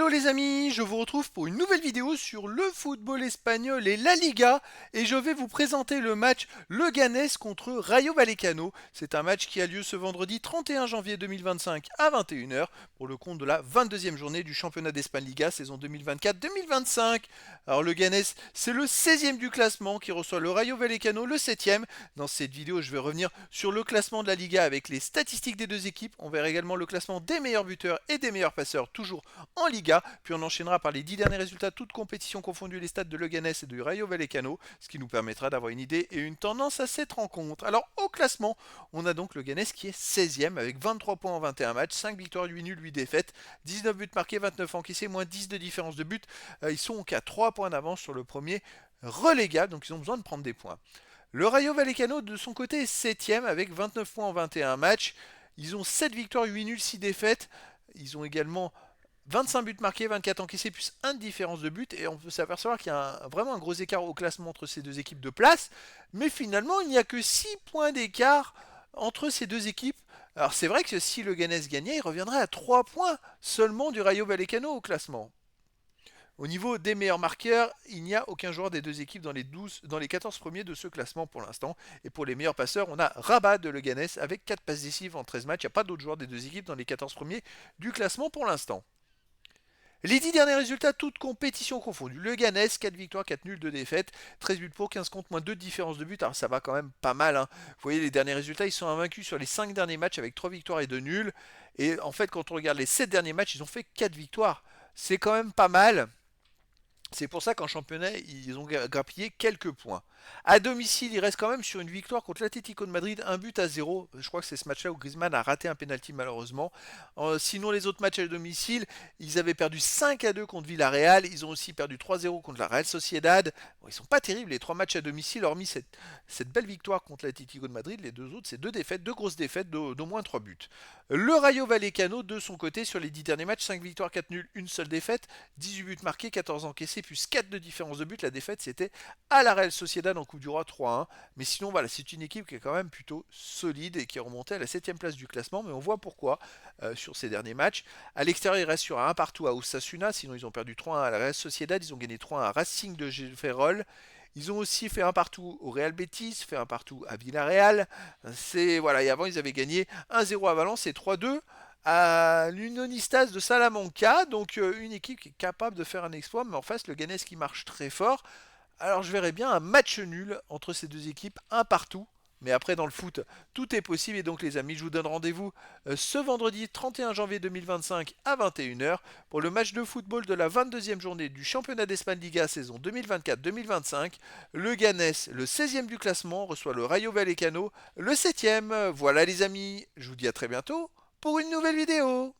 Hello les amis, je vous retrouve pour une nouvelle vidéo sur le football espagnol et la Liga et je vais vous présenter le match Leganés contre Rayo Vallecano. C'est un match qui a lieu ce vendredi 31 janvier 2025 à 21 h pour le compte de la 22e journée du championnat d'Espagne Liga saison 2024-2025. Alors Leganés, c'est le 16e du classement qui reçoit le Rayo Vallecano, le 7e. Dans cette vidéo, je vais revenir sur le classement de la Liga avec les statistiques des deux équipes. On verra également le classement des meilleurs buteurs et des meilleurs passeurs toujours en Liga, puis on enchaînera par les 10 derniers résultats, toutes compétitions confondues, les stades de Leganés et du Rayo Vallecano, ce qui nous permettra d'avoir une idée et une tendance à cette rencontre. Alors au classement, on a donc Leganés qui est 16e avec 23 points en 21 matchs, 5 victoires, 8 nuls, 8 défaites, 19 buts marqués, 29 encaissés, moins 10 de différence de but. Ils sont qu'à 3 points d'avance sur le premier relégable, donc ils ont besoin de prendre des points. Le Rayo Vallecano de son côté est 7e avec 29 points en 21 matchs. Ils ont 7 victoires, 8 nuls, 6 défaites. Ils ont également 25 buts marqués, 24 encaissés, plus 1 de différence de but. Et on peut s'apercevoir qu'il y a vraiment un gros écart au classement entre ces deux équipes de place. Mais finalement, il n'y a que 6 points d'écart entre ces deux équipes. Alors c'est vrai que si le Leganés gagnait, il reviendrait à 3 points seulement du Rayo Vallecano au classement. Au niveau des meilleurs marqueurs, il n'y a aucun joueur des deux équipes dans les 14 premiers de ce classement pour l'instant. Et pour les meilleurs passeurs, on a Rabat de Leganés avec 4 passes décisives en 13 matchs. Il n'y a pas d'autres joueurs des deux équipes dans les 14 premiers du classement pour l'instant. Les 10 derniers résultats, toutes compétitions confondues. Leganés, 4 victoires, 4 nuls, 2 défaites, 13 buts pour, 15 contre, moins 2 de différence de but. Alors ça va quand même pas mal. Hein. Vous voyez les derniers résultats, ils sont invaincus sur les 5 derniers matchs avec 3 victoires et 2 nuls. Et en fait, quand on regarde les 7 derniers matchs, ils ont fait 4 victoires. C'est quand même pas mal. C'est pour ça qu'en championnat, ils ont grappillé quelques points. À domicile, ils restent quand même sur une victoire contre l'Atlético de Madrid, 1 but à 0. Je crois que c'est ce match-là où Griezmann a raté un penalty malheureusement. Sinon, les autres matchs à domicile, ils avaient perdu 5-2 contre Villarreal. Ils ont aussi perdu 3-0 contre la Real Sociedad. Bon, ils sont pas terribles les 3 matchs à domicile, hormis cette belle victoire contre l'Atlético de Madrid. Les deux autres, c'est 2 défaites, 2 grosses défaites d'au moins 3 buts. Le Rayo Vallecano, de son côté, sur les 10 derniers matchs, 5 victoires, 4 nuls, une seule défaite, 18 buts marqués, 14 encaissés, plus 4 de différence de but. La défaite, c'était à la Real Sociedad en Coupe du Roi 3-1. Mais sinon, voilà, c'est une équipe qui est quand même plutôt solide et qui est remontée à la 7ème place du classement. Mais on voit pourquoi sur ces derniers matchs. À l'extérieur, ils restent sur un 1 partout à Osasuna. Sinon, ils ont perdu 3-1 à la Real Sociedad. Ils ont gagné 3-1 à Racing de Ferrol. Ils ont aussi fait un partout au Real Betis, fait un partout à Villarreal. Voilà, et avant ils avaient gagné 1-0 à Valence et 3-2 à l'Unionistas de Salamanca. Donc une équipe qui est capable de faire un exploit, mais en face le Leganés qui marche très fort. Alors je verrais bien un match nul entre ces deux équipes, un partout. Mais après, dans le foot, tout est possible. Et donc, les amis, je vous donne rendez-vous ce vendredi 31 janvier 2025 à 21 h pour le match de football de la 22e journée du championnat d'Espagne Liga saison 2024-2025. Le Leganés, le 16e du classement, reçoit le Rayo Vallecano, le 7e. Voilà, les amis, je vous dis à très bientôt pour une nouvelle vidéo.